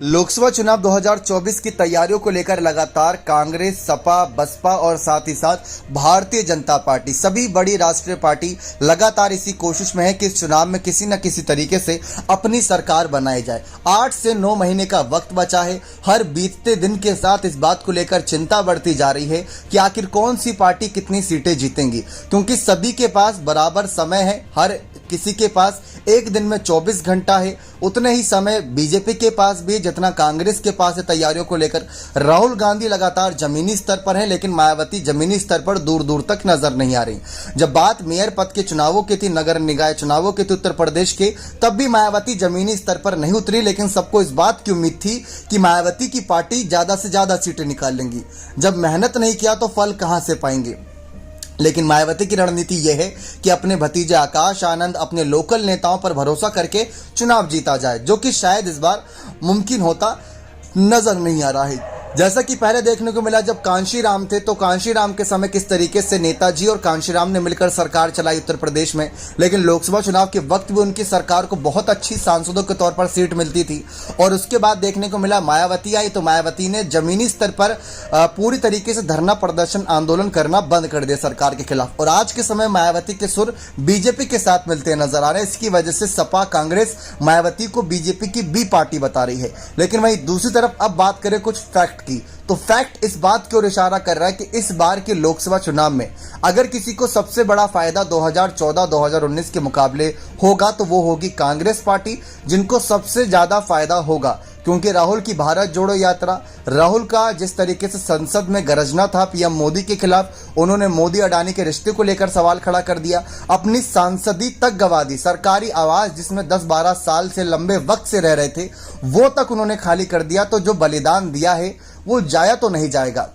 लोकसभा चुनाव 2024 की तैयारियों को लेकर लगातार कांग्रेस, सपा, बसपा और साथ ही साथ भारतीय जनता पार्टी सभी बड़ी राष्ट्रीय पार्टी लगातार इसी कोशिश में है कि इस चुनाव में किसी न किसी तरीके से अपनी सरकार बनाई जाए। 8 से 9 महीने का वक्त बचा है। हर बीतते दिन के साथ इस बात को लेकर चिंता बढ़ती जा रही है कि आखिर कौन सी पार्टी कितनी सीटें जीतेंगी, क्योंकि सभी के पास बराबर समय है। हर किसी के पास एक दिन में 24 घंटा है। उतने ही समय बीजेपी के पास भी जितना कांग्रेस के पास है तैयारियों को लेकर। राहुल गांधी लगातार जमीनी स्तर पर है, लेकिन मायावती जमीनी स्तर पर दूर दूर तक नजर नहीं आ रही। जब बात मेयर पद के चुनावों की थी, नगर निकाय चुनावों की थी उत्तर प्रदेश के, तब भी मायावती जमीनी स्तर पर नहीं उतरी, लेकिन सबको इस बात की उम्मीद थी कि मायावती की पार्टी ज्यादा से ज्यादा सीटें निकाल लेंगी। जब मेहनत नहीं किया तो फल कहां से पाएंगे। लेकिन मायावती की रणनीति यह है कि अपने भतीजे आकाश आनंद, अपने लोकल नेताओं पर भरोसा करके चुनाव जीता जाए, जो कि शायद इस बार मुमकिन होता नजर नहीं आ रहा है। जैसा कि पहले देखने को मिला जब कांशीराम थे, तो कांशीराम के समय किस तरीके से नेताजी और कांशीराम ने मिलकर सरकार चलाई उत्तर प्रदेश में, लेकिन लोकसभा चुनाव के वक्त भी उनकी सरकार को बहुत अच्छी सांसदों के तौर पर सीट मिलती थी। और उसके बाद देखने को मिला मायावती आई, तो मायावती ने जमीनी स्तर पर पूरी तरीके से धरना प्रदर्शन आंदोलन करना बंद कर दिया सरकार के खिलाफ। और आज के समय मायावती के सुर बीजेपी के साथ मिलते नजर आ रहे हैं। इसकी वजह से सपा, कांग्रेस मायावती को बीजेपी की बी पार्टी बता रही है। लेकिन वहीं दूसरी तरफ अब बात करें कुछ फैक्ट की, तो फैक्ट इस बात की ओर इशारा कर रहा है कि इस बार के लोकसभा चुनाव में अगर किसी को सबसे बड़ा फायदा 2014-2019 के मुकाबले होगा तो वो होगी कांग्रेस पार्टी, जिनको सबसे ज्यादा फायदा होगा, क्योंकि राहुल की भारत जोड़ो यात्रा, राहुल का जिस तरीके से संसद में गरजना था पीएम मोदी के खिलाफ, उन्होंने मोदी अडानी के रिश्ते को लेकर सवाल खड़ा कर दिया, अपनी सांसदी तक गवा दी, सरकारी आवास जिसमें 10-12 साल से लंबे वक्त से रह रहे थे वो तक उन्होंने खाली कर दिया। तो जो बलिदान दिया है वो जाया तो नहीं जाएगा,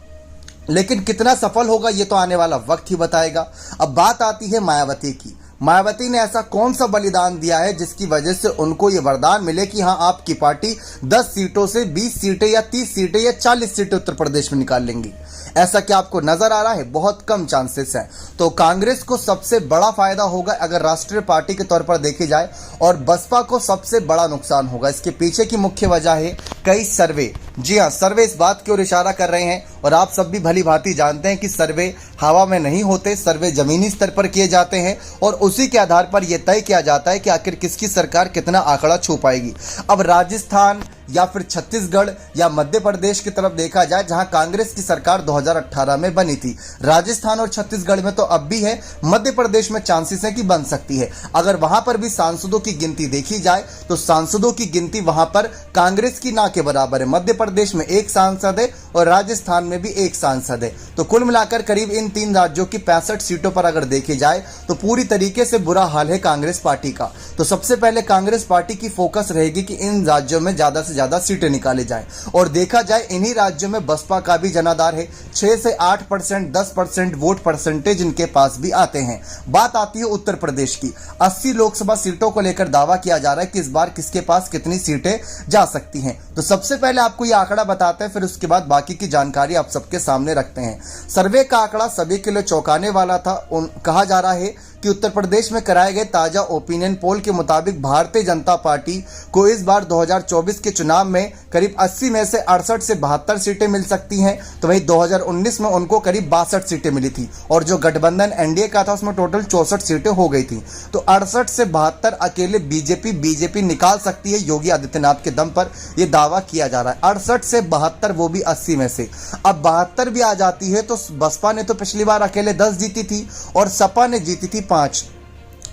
लेकिन कितना सफल होगा ये तो आने वाला वक्त ही बताएगा। अब बात आती है मायावती की। मायावती ने ऐसा कौन सा बलिदान दिया है जिसकी वजह से उनको ये वरदान मिले कि हाँ, आपकी पार्टी 10 सीटों से 20 सीटें या 30 सीटें या 40 सीटें उत्तर प्रदेश में निकाल लेंगी। ऐसा क्या आपको नजर आ रहा है? बहुत कम चांसेस हैं। तो कांग्रेस को सबसे बड़ा फायदा होगा अगर राष्ट्रीय पार्टी के तौर पर देखी जाए, और बसपा को सबसे बड़ा नुकसान होगा। इसके पीछे की मुख्य वजह है कई सर्वे। जी हाँ, सर्वे इस बात की ओर इशारा कर रहे हैं, और आप सब भी भली भांति जानते हैं कि सर्वे हवा में नहीं होते, सर्वे जमीनी स्तर पर किए जाते हैं, और उसी के आधार पर यह तय किया जाता है कि आखिर किसकी सरकार कितना आंकड़ा छू पाएगी। अब राजस्थान या फिर छत्तीसगढ़ या मध्य प्रदेश की तरफ देखा जाए, जहां कांग्रेस की सरकार 2018 में बनी थी, राजस्थान और छत्तीसगढ़ में तो अब भी है, मध्य प्रदेश में चांसेस है कि बन सकती है। अगर वहां पर भी सांसदों की गिनती देखी जाए तो सांसदों की गिनती वहां पर कांग्रेस की ना के बराबर है। मध्य प्रदेश में 1 सांसद है और राजस्थान में भी 1 सांसद है। तो कुल मिलाकर करीब इन 3 राज्यों की 65 सीटों पर अगर देखी जाए तो पूरी तरीके से बुरा हाल है कांग्रेस पार्टी का। तो सबसे पहले कांग्रेस पार्टी की फोकस रहेगी कि इन राज्यों में ज्यादा से ज्यादा सीटें निकाले जाएं, और देखा जाए इन्हीं राज्यों में बसपा का भी जनाधार है। 6 से 8%, 10% वोट परसेंटेज इनके पास भी आते हैं। बात आती है उत्तर प्रदेश की। 80 लोकसभा सीटों को लेकर दावा किया जा रहा है कि इस बार किसके पास कितनी सीटें जा सकती हैं। तो सबसे पहले आपको यह आंकड़ा बताते हैं, फिर उसके बाद बाकी की जानकारी आप सबके सामने रखते हैं। सर्वे का आंकड़ा सभी के लिए चौंकाने वाला था। कहा जा रहा है कि उत्तर प्रदेश में कराए गए ताजा ओपिनियन पोल के मुताबिक भारतीय जनता पार्टी को इस बार 2024 के चुनाव में करीब 80 में से 68 से 72 सीटें मिल सकती हैं। तो वहीं 2019 में उनको करीब 62 सीटें मिली थी, और जो गठबंधन एनडीए का था उसमें टोटल 64 सीटें हो गई थी। तो 68 से 72 अकेले बीजेपी निकाल सकती है योगी आदित्यनाथ के दम पर, यह दावा किया जा रहा है। 68 से 72, वो भी 80 में से। अब 72 भी आ जाती है तो बसपा ने तो पिछली बार अकेले 10 जीती थी और सपा ने जीती थी 5।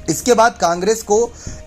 इसके बाद कांग्रेस को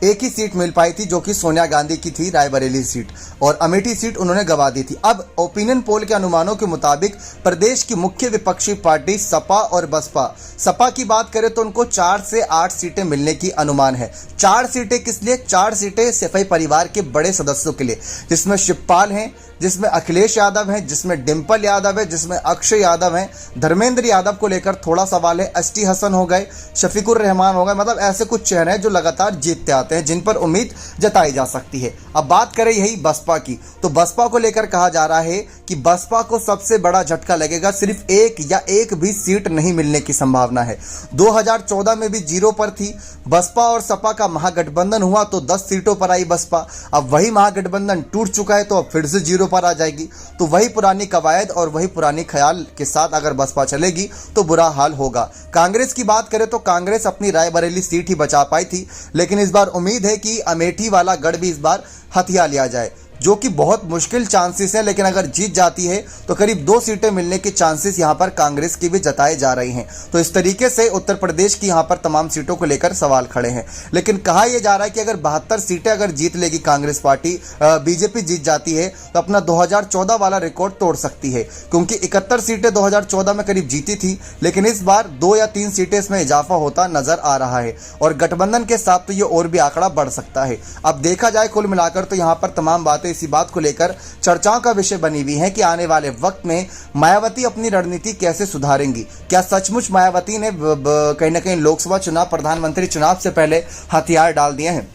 एक ही सीट मिल पाई थी, जो कि सोनिया गांधी की थी, रायबरेली सीट, और अमेठी सीट उन्होंने गंवा दी थी। अब ओपिनियन पोल के अनुमानों के मुताबिक प्रदेश की मुख्य विपक्षी पार्टी सपा और बसपा, सपा की बात करें तो उनको 4 से 8 सीटें मिलने की अनुमान है। 4 सीटें किस लिए? 4 सीटें सफाई परिवार के बड़े सदस्यों के लिए, जिसमें शिवपाल हैं, जिसमें अखिलेश यादव हैं, जिसमें डिंपल यादव है, जिसमें अक्षय यादव हैं, धर्मेंद्र यादव को लेकर थोड़ा सवाल है, एसटी हसन हो गए, शफीकुर रहमान हो गए, मतलब ऐसे कुछ चेहरे हैं जो लगातार जीतते आते हैं, जिन पर उम्मीद जताई जा सकती है। अब बात करें यही बसपा की, तो बसपा को लेकर कहा जा रहा है कि बसपा को सबसे बड़ा झटका लगेगा, सिर्फ एक भी सीट नहीं मिलने की संभावना है। 2014 में भी जीरो पर थी, बसपा और सपा का महागठबंधन हुआ तो 10 सीटों पर आई बसपा। अब वही महागठबंधन टूट चुका है तो अब फिर से जीरो पर आ जाएगी। तो वही पुरानी कवायद और वही पुरानी ख्याल के साथ अगर बसपा चलेगी तो बुरा हाल होगा। कांग्रेस की बात करें तो कांग्रेस अपनी रायबरेली सीट ही बचा पाई थी, लेकिन इस बार उम्मीद है कि अमेठी वाला गढ़ भी इस बार हथिया लिया जाए, जो कि बहुत मुश्किल चांसेस है, लेकिन अगर जीत जाती है तो करीब 2 सीटें मिलने के चांसेस यहां पर कांग्रेस की भी जताए जा रही हैं। तो इस तरीके से उत्तर प्रदेश की यहां पर तमाम सीटों को लेकर सवाल खड़े हैं। लेकिन कहा यह जा रहा है कि अगर 72 सीटें अगर जीत लेगी कांग्रेस पार्टी, बीजेपी जीत जाती है तो अपना 2014 वाला रिकॉर्ड तोड़ सकती है, क्योंकि 71 सीटें 2014 में करीब जीती थी, लेकिन इस बार 2 या 3 सीटें इसमें इजाफा होता नजर आ रहा है और गठबंधन के साथ तो ये और भी आंकड़ा बढ़ सकता है। अब देखा जाए कुल मिलाकर तो यहाँ पर तमाम बातें इसी बात को लेकर चर्चाओं का विषय बनी हुई है कि आने वाले वक्त में मायावती अपनी रणनीति कैसे सुधारेंगी। क्या सचमुच मायावती ने कहीं ना कहीं लोकसभा चुनाव, प्रधानमंत्री चुनाव से पहले हथियार डाल दिए हैं?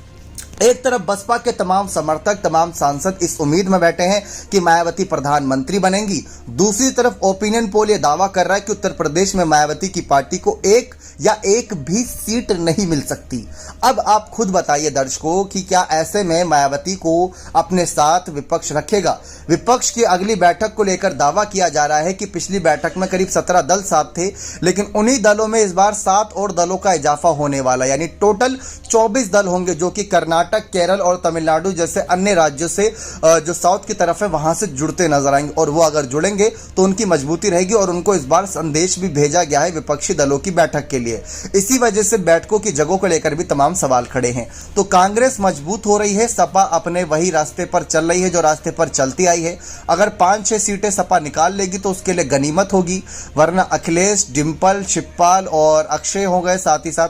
एक तरफ बसपा के तमाम समर्थक, तमाम सांसद इस उम्मीद में बैठे हैं कि मायावती प्रधानमंत्री बनेंगी। दूसरी तरफ ओपिनियन पोल ये दावा कर रहा है कि उत्तर प्रदेश में मायावती की पार्टी को एक भी सीट नहीं मिल सकती। अब आप खुद बताइए दर्शकों कि क्या ऐसे में मायावती को अपने साथ विपक्ष रखेगा? विपक्ष की अगली बैठक को लेकर दावा किया जा रहा है कि पिछली बैठक में करीब 17 दल साथ थे, लेकिन उन्हीं दलों में इस बार 7 और दलों का इजाफा होने वाला, यानी टोटल 24 दल होंगे, जो कि कर्नाटक, केरल और तमिलनाडु जैसे अन्य राज्यों से जो साउथ की तरफ है वहां से जुड़ते नजर आएंगे। और वो अगर जुड़ेंगे तो उनकी मजबूती रहेगी और उनको इस बार संदेश भी भेजा गया है विपक्षी दलों की बैठक के लिए। इसी वजह से बैठकों की जगहों को लेकर भी तमाम सवाल खड़े हैं। तो कांग्रेस मजबूत हो रही है, सपा अपने वही रास्ते पर चल रही है जो रास्ते पर चलती आई है। अगर 5-6 सीटें सपा निकाल लेगी तो उसके लिए गनीमत होगी, वरना अखिलेश, डिंपल, शिवपाल और अक्षय हो गए, साथ ही साथ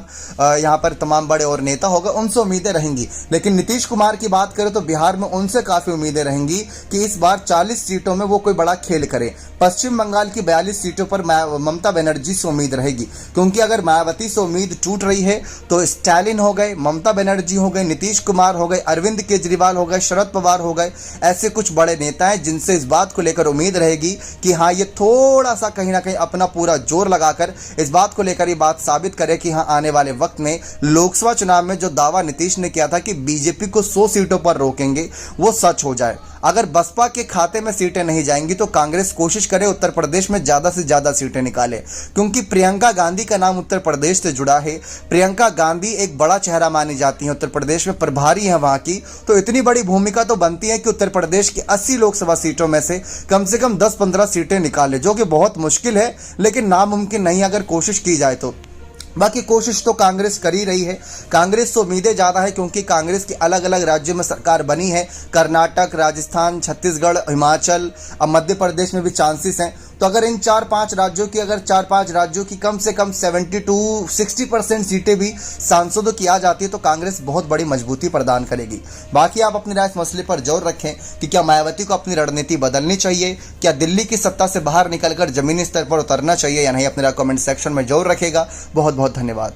यहाँ पर तमाम बड़े और नेता हो गए, उनसे उम्मीदें रहेंगी। लेकिन नीतीश कुमार की बात करें तो बिहार में उनसे काफी उम्मीदें रहेंगी कि इस बार 40 सीटों में वो कोई बड़ा खेल करे। पश्चिम बंगाल की 42 सीटों पर ममता बनर्जी से उम्मीद रहेगी, क्योंकि अगर मायावती से उम्मीद टूट रही है तो स्टालिन हो गए, ममता बनर्जी हो गए, नीतीश कुमार हो गए, अरविंद केजरीवाल हो गए, शरद पवार हो गए, ऐसे कुछ बड़े नेता हैं जिनसे इस बात को लेकर उम्मीद रहेगी कि हाँ, ये थोड़ा सा कहीं ना कहीं अपना पूरा जोर लगाकर इस बात को लेकर ये बात साबित करे कि हाँ, आने वाले वक्त में लोकसभा चुनाव में जो दावा नीतीश ने किया था कि बीजेपी को 100 सीटों पर रोकेंगे, वो सच हो जाए। अगर बसपा के खाते में सीटें नहीं जाएंगी तो कांग्रेस कोशिश करे उत्तर प्रदेश में ज्यादा से ज्यादा सीटें निकाले, क्योंकि प्रियंका गांधी का नाम उत्तर प्रदेश से जुड़ा है। प्रियंका गांधी एक बड़ा चेहरा मानी जाती है, उत्तर प्रदेश में प्रभारी है वहां की, तो इतनी बड़ी भूमिका तो बनती है कि उत्तर प्रदेश की 80 लोकसभा सीटों में से कम 10-15 सीटें निकाले, जो कि बहुत मुश्किल है, लेकिन नामुमकिन नहीं अगर कोशिश की जाए तो। बाकी कोशिश तो कांग्रेस कर ही रही है। कांग्रेस से उम्मीदें ज़्यादा है क्योंकि कांग्रेस की अलग अलग राज्यों में सरकार बनी है, कर्नाटक, राजस्थान, छत्तीसगढ़, हिमाचल, अब मध्य प्रदेश में भी चांसेस हैं। तो अगर इन 4-5 राज्यों की कम से कम 70-60% सीटें भी सांसदों की आ जाती है तो कांग्रेस बहुत बड़ी मजबूती प्रदान करेगी। बाकी आप अपनी राय इस मसले पर जोर रखें कि क्या मायावती को अपनी रणनीति बदलनी चाहिए, क्या दिल्ली की सत्ता से बाहर निकलकर जमीनी स्तर पर उतरना चाहिए या नहीं। अपनी राय कमेंट सेक्शन में जोर रखेगा। बहुत बहुत धन्यवाद।